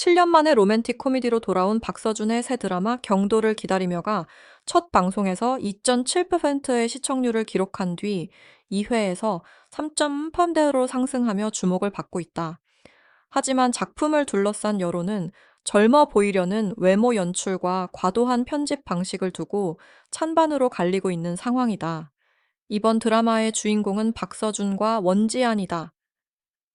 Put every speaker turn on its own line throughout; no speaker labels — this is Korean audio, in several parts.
7년 만에 로맨틱 코미디로 돌아온 박서준의 새 드라마 경도를 기다리며가 첫 방송에서 2.7%의 시청률을 기록한 뒤 2회에서 3.3%로 상승하며 주목을 받고 있다. 하지만 작품을 둘러싼 여론은 젊어 보이려는 외모 연출과 과도한 편집 방식을 두고 찬반으로 갈리고 있는 상황이다. 이번 드라마의 주인공은 박서준과 원지안이다.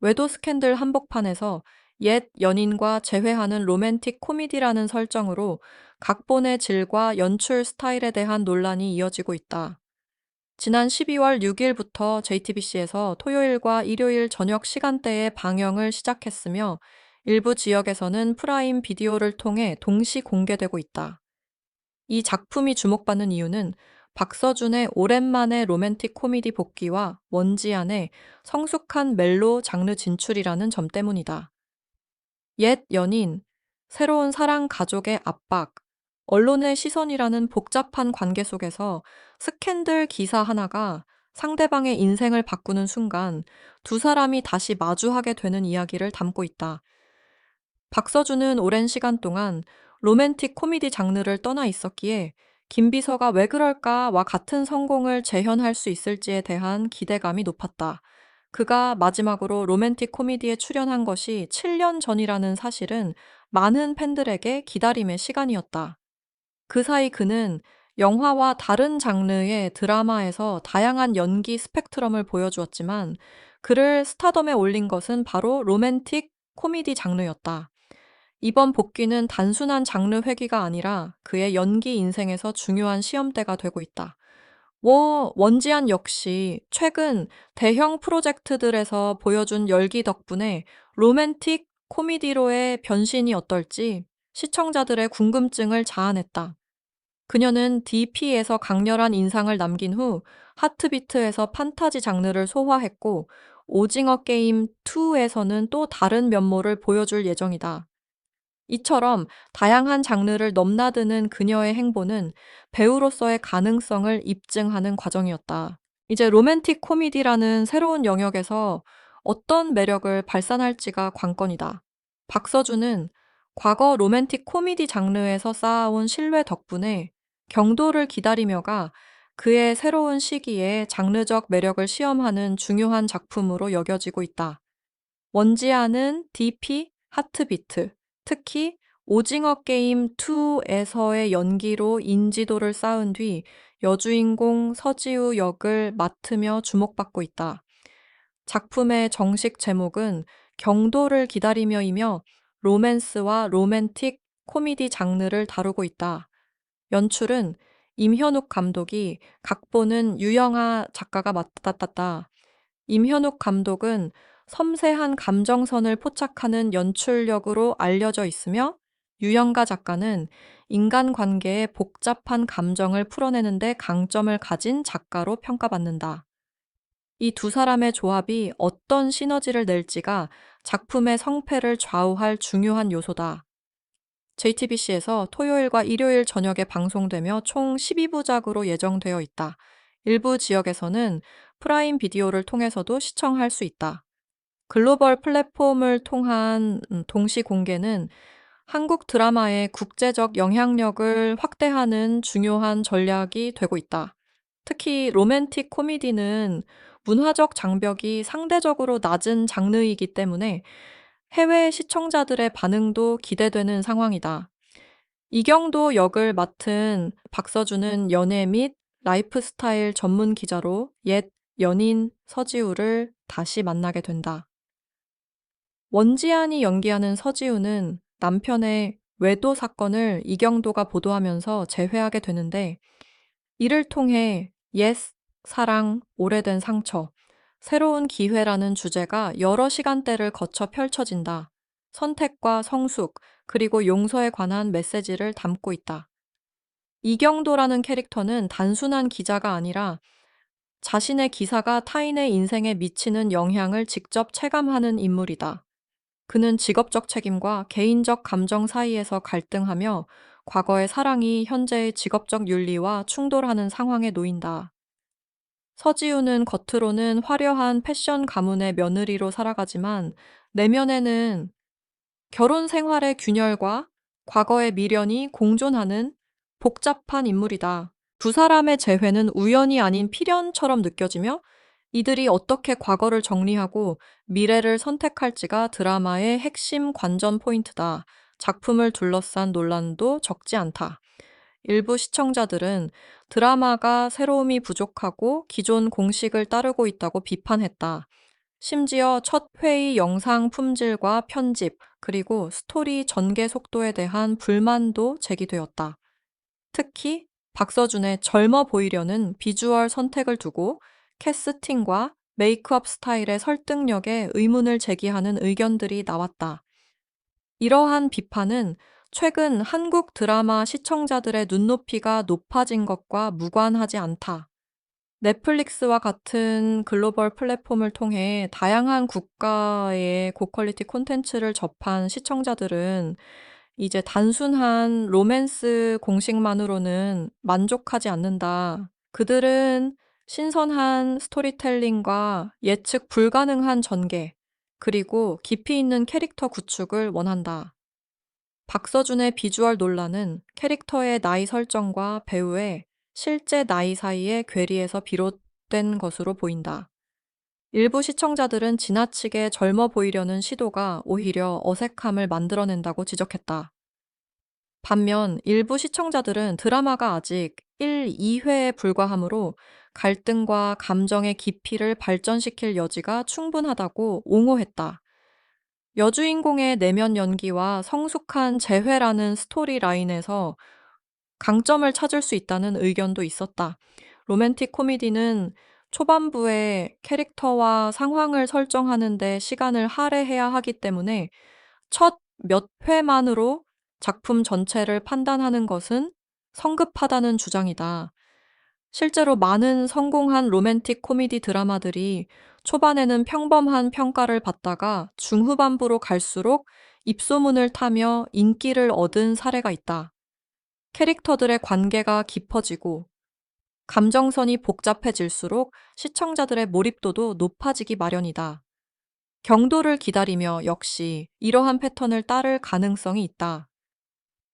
외도 스캔들 한복판에서 옛 연인과 재회하는 로맨틱 코미디라는 설정으로 각본의 질과 연출 스타일에 대한 논란이 이어지고 있다. 지난 12월 6일부터 JTBC에서 토요일과 일요일 저녁 시간대에 방영을 시작했으며 일부 지역에서는 프라임 비디오를 통해 동시 공개되고 있다. 이 작품이 주목받는 이유는 박서준의 오랜만에 로맨틱 코미디 복귀와 원지안의 성숙한 멜로 장르 진출이라는 점 때문이다. 옛 연인, 새로운 사랑 가족의 압박, 언론의 시선이라는 복잡한 관계 속에서 스캔들 기사 하나가 상대방의 인생을 바꾸는 순간 두 사람이 다시 마주하게 되는 이야기를 담고 있다. 박서준은 오랜 시간 동안 로맨틱 코미디 장르를 떠나 있었기에 김비서가 왜 그럴까와 같은 성공을 재현할 수 있을지에 대한 기대감이 높았다. 그가 마지막으로 로맨틱 코미디에 출연한 것이 7년 전이라는 사실은 많은 팬들에게 기다림의 시간이었다. 그 사이 그는 영화와 다른 장르의 드라마에서 다양한 연기 스펙트럼을 보여주었지만 그를 스타덤에 올린 것은 바로 로맨틱 코미디 장르였다. 이번 복귀는 단순한 장르 회귀가 아니라 그의 연기 인생에서 중요한 시험대가 되고 있다. 원지한 역시 최근 대형 프로젝트들에서 보여준 열기 덕분에 로맨틱 코미디로의 변신이 어떨지 시청자들의 궁금증을 자아냈다. 그녀는 DP에서 강렬한 인상을 남긴 후 하트비트에서 판타지 장르를 소화했고 오징어 게임 2에서는 또 다른 면모를 보여줄 예정이다. 이처럼 다양한 장르를 넘나드는 그녀의 행보는 배우로서의 가능성을 입증하는 과정이었다. 이제 로맨틱 코미디라는 새로운 영역에서 어떤 매력을 발산할지가 관건이다. 박서준은 과거 로맨틱 코미디 장르에서 쌓아온 신뢰 덕분에 경도를 기다리며가 그의 새로운 시기에 장르적 매력을 시험하는 중요한 작품으로 여겨지고 있다. 원지아는 DP, 하트비트, 특히 오징어 게임 2에서의 연기로 인지도를 쌓은 뒤 여주인공 서지우 역을 맡으며 주목받고 있다. 작품의 정식 제목은 경도를 기다리며이며 로맨스와 로맨틱 코미디 장르를 다루고 있다. 연출은 임현욱 감독이, 각본은 유영아 작가가 맡았다. 임현욱 감독은 섬세한 감정선을 포착하는 연출력으로 알려져 있으며 유영가 작가는 인간관계의 복잡한 감정을 풀어내는 데 강점을 가진 작가로 평가받는다. 이 두 사람의 조합이 어떤 시너지를 낼지가 작품의 성패를 좌우할 중요한 요소다. JTBC에서 토요일과 일요일 저녁에 방송되며 총 12부작으로 예정되어 있다. 일부 지역에서는 프라임 비디오를 통해서도 시청할 수 있다. 글로벌 플랫폼을 통한 동시 공개는 한국 드라마의 국제적 영향력을 확대하는 중요한 전략이 되고 있다. 특히 로맨틱 코미디는 문화적 장벽이 상대적으로 낮은 장르이기 때문에 해외 시청자들의 반응도 기대되는 상황이다. 이경도 역을 맡은 박서준은 연애 및 라이프스타일 전문 기자로 옛 연인 서지우를 다시 만나게 된다. 원지안이 연기하는 서지우는 남편의 외도 사건을 이경도가 보도하면서 재회하게 되는데 이를 통해 옛 사랑, 오래된 상처, 새로운 기회라는 주제가 여러 시간대를 거쳐 펼쳐진다. 선택과 성숙, 그리고 용서에 관한 메시지를 담고 있다. 이경도라는 캐릭터는 단순한 기자가 아니라 자신의 기사가 타인의 인생에 미치는 영향을 직접 체감하는 인물이다. 그는 직업적 책임과 개인적 감정 사이에서 갈등하며 과거의 사랑이 현재의 직업적 윤리와 충돌하는 상황에 놓인다. 서지우는 겉으로는 화려한 패션 가문의 며느리로 살아가지만 내면에는 결혼 생활의 균열과 과거의 미련이 공존하는 복잡한 인물이다. 두 사람의 재회는 우연이 아닌 필연처럼 느껴지며 이들이 어떻게 과거를 정리하고 미래를 선택할지가 드라마의 핵심 관전 포인트다. 작품을 둘러싼 논란도 적지 않다. 일부 시청자들은 드라마가 새로움이 부족하고 기존 공식을 따르고 있다고 비판했다. 심지어 첫 회의 영상 품질과 편집, 그리고 스토리 전개 속도에 대한 불만도 제기되었다. 특히 박서준의 젊어 보이려는 비주얼 선택을 두고 캐스팅과 메이크업 스타일의 설득력에 의문을 제기하는 의견들이 나왔다. 이러한 비판은 최근 한국 드라마 시청자들의 눈높이가 높아진 것과 무관하지 않다. 넷플릭스와 같은 글로벌 플랫폼을 통해 다양한 국가의 고퀄리티 콘텐츠를 접한 시청자들은 이제 단순한 로맨스 공식만으로는 만족하지 않는다. 그들은 신선한 스토리텔링과 예측 불가능한 전개, 그리고 깊이 있는 캐릭터 구축을 원한다. 박서준의 비주얼 논란은 캐릭터의 나이 설정과 배우의 실제 나이 사이의 괴리에서 비롯된 것으로 보인다. 일부 시청자들은 지나치게 젊어 보이려는 시도가 오히려 어색함을 만들어낸다고 지적했다. 반면 일부 시청자들은 드라마가 아직 1, 2회에 불과하므로 갈등과 감정의 깊이를 발전시킬 여지가 충분하다고 옹호했다. 여주인공의 내면 연기와 성숙한 재회라는 스토리라인에서 강점을 찾을 수 있다는 의견도 있었다. 로맨틱 코미디는 초반부에 캐릭터와 상황을 설정하는 데 시간을 할애해야 하기 때문에 첫 몇 회만으로 작품 전체를 판단하는 것은 성급하다는 주장이다. 실제로 많은 성공한 로맨틱 코미디 드라마들이 초반에는 평범한 평가를 받다가 중후반부로 갈수록 입소문을 타며 인기를 얻은 사례가 있다. 캐릭터들의 관계가 깊어지고 감정선이 복잡해질수록 시청자들의 몰입도도 높아지기 마련이다. 경도를 기다리며 역시 이러한 패턴을 따를 가능성이 있다.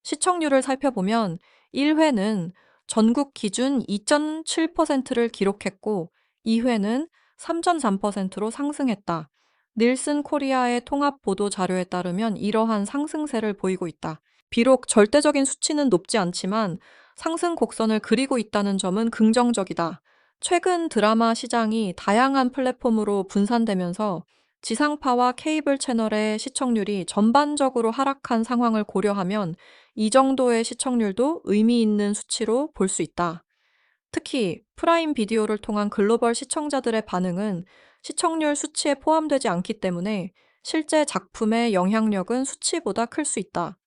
시청률을 살펴보면 1회는 전국 기준 2.7%를 기록했고 2회는 3.3%로 상승했다. 닐슨 코리아의 통합 보도 자료에 따르면 이러한 상승세를 보이고 있다. 비록 절대적인 수치는 높지 않지만 상승 곡선을 그리고 있다는 점은 긍정적이다. 최근 드라마 시장이 다양한 플랫폼으로 분산되면서 지상파와 케이블 채널의 시청률이 전반적으로 하락한 상황을 고려하면 이 정도의 시청률도 의미 있는 수치로 볼 수 있다. 특히 프라임 비디오를 통한 글로벌 시청자들의 반응은 시청률 수치에 포함되지 않기 때문에 실제 작품의 영향력은 수치보다 클 수 있다.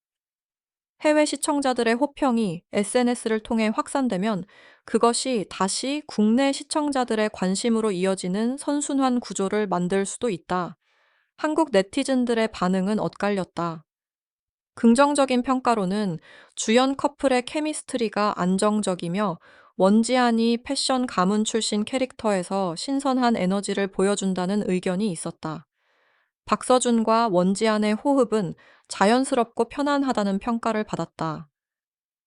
해외 시청자들의 호평이 SNS를 통해 확산되면 그것이 다시 국내 시청자들의 관심으로 이어지는 선순환 구조를 만들 수도 있다. 한국 네티즌들의 반응은 엇갈렸다. 긍정적인 평가로는 주연 커플의 케미스트리가 안정적이며 원지안이 패션 가문 출신 캐릭터에서 신선한 에너지를 보여준다는 의견이 있었다. 박서준과 원지안의 호흡은 자연스럽고 편안하다는 평가를 받았다.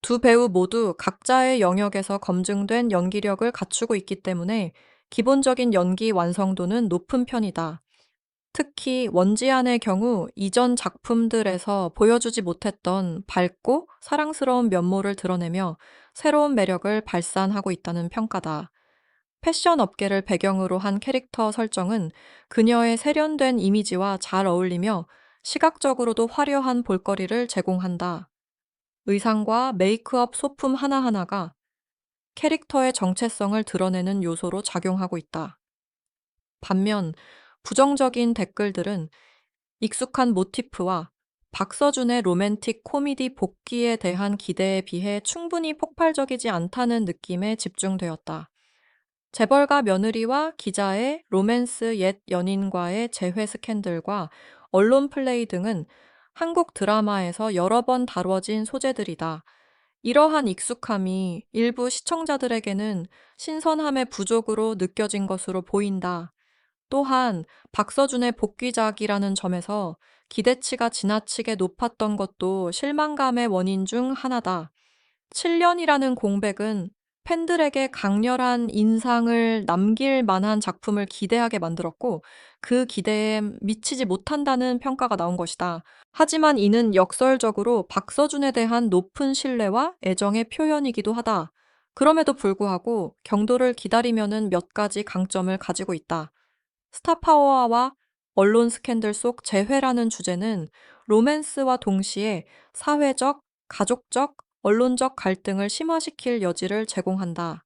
두 배우 모두 각자의 영역에서 검증된 연기력을 갖추고 있기 때문에 기본적인 연기 완성도는 높은 편이다. 특히 원지안의 경우 이전 작품들에서 보여주지 못했던 밝고 사랑스러운 면모를 드러내며 새로운 매력을 발산하고 있다는 평가다. 패션 업계를 배경으로 한 캐릭터 설정은 그녀의 세련된 이미지와 잘 어울리며 시각적으로도 화려한 볼거리를 제공한다. 의상과 메이크업 소품 하나하나가 캐릭터의 정체성을 드러내는 요소로 작용하고 있다. 반면 부정적인 댓글들은 익숙한 모티프와 박서준의 로맨틱 코미디 복귀에 대한 기대에 비해 충분히 폭발적이지 않다는 느낌에 집중되었다. 재벌가 며느리와 기자의 로맨스 옛 연인과의 재회 스캔들과 언론 플레이 등은 한국 드라마에서 여러 번 다뤄진 소재들이다. 이러한 익숙함이 일부 시청자들에게는 신선함의 부족으로 느껴진 것으로 보인다. 또한 박서준의 복귀작이라는 점에서 기대치가 지나치게 높았던 것도 실망감의 원인 중 하나다. 7년이라는 공백은 팬들에게 강렬한 인상을 남길 만한 작품을 기대하게 만들었고, 그 기대에 미치지 못한다는 평가가 나온 것이다. 하지만 이는 역설적으로 박서준에 대한 높은 신뢰와 애정의 표현이기도 하다. 그럼에도 불구하고 경도를 기다리면은 몇 가지 강점을 가지고 있다. 스타파워와 언론 스캔들 속 재회라는 주제는 로맨스와 동시에 사회적, 가족적, 언론적 갈등을 심화시킬 여지를 제공한다.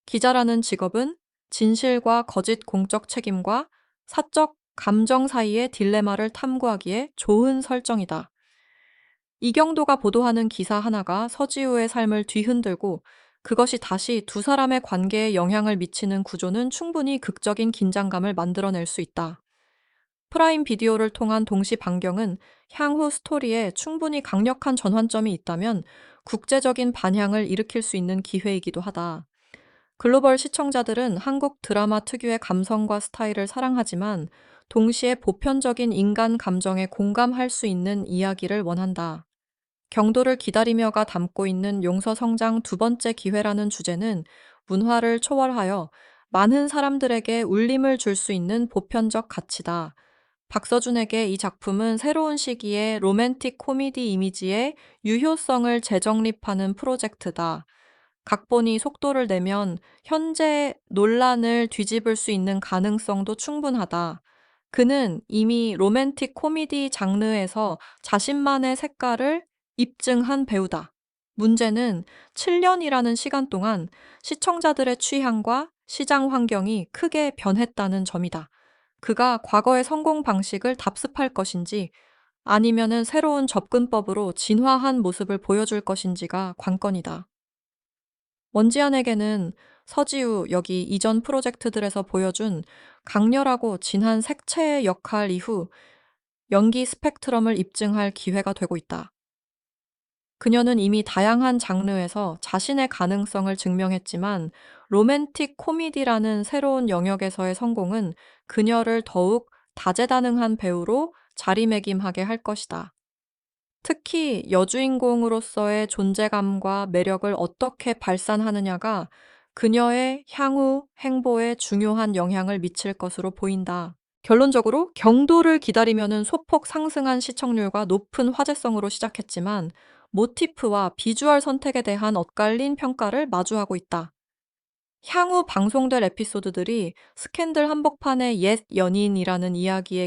기자라는 직업은 진실과 거짓 공적 책임과 사적 감정 사이의 딜레마를 탐구하기에 좋은 설정이다. 이경도가 보도하는 기사 하나가 서지우의 삶을 뒤흔들고 그것이 다시 두 사람의 관계에 영향을 미치는 구조는 충분히 극적인 긴장감을 만들어낼 수 있다. 프라임 비디오를 통한 동시 방경은 향후 스토리에 충분히 강력한 전환점이 있다면 국제적인 반향을 일으킬 수 있는 기회이기도 하다. 글로벌 시청자들은 한국 드라마 특유의 감성과 스타일을 사랑하지만 동시에 보편적인 인간 감정에 공감할 수 있는 이야기를 원한다. 경도를 기다리며가 담고 있는 용서 성장 두 번째 기회라는 주제는 문화를 초월하여 많은 사람들에게 울림을 줄 수 있는 보편적 가치다. 박서준에게 이 작품은 새로운 시기의 로맨틱 코미디 이미지의 유효성을 재정립하는 프로젝트다. 각본이 속도를 내면 현재 논란을 뒤집을 수 있는 가능성도 충분하다. 그는 이미 로맨틱 코미디 장르에서 자신만의 색깔을 입증한 배우다. 문제는 7년이라는 시간 동안 시청자들의 취향과 시장 환경이 크게 변했다는 점이다. 그가 과거의 성공 방식을 답습할 것인지 아니면은 새로운 접근법으로 진화한 모습을 보여줄 것인지가 관건이다. 원지연에게는 서지우 여기 이전 프로젝트들에서 보여준 강렬하고 진한 색채의 역할 이후 연기 스펙트럼을 입증할 기회가 되고 있다. 그녀는 이미 다양한 장르에서 자신의 가능성을 증명했지만 로맨틱 코미디라는 새로운 영역에서의 성공은 그녀를 더욱 다재다능한 배우로 자리매김하게 할 것이다. 특히 여주인공으로서의 존재감과 매력을 어떻게 발산하느냐가 그녀의 향후 행보에 중요한 영향을 미칠 것으로 보인다. 결론적으로 경도를 기다리면은 소폭 상승한 시청률과 높은 화제성으로 시작했지만 모티프와 비주얼 선택에 대한 엇갈린 평가를 마주하고 있다. 향후 방송될 에피소드들이 스캔들 한복판의 옛 연인이라는 이야기에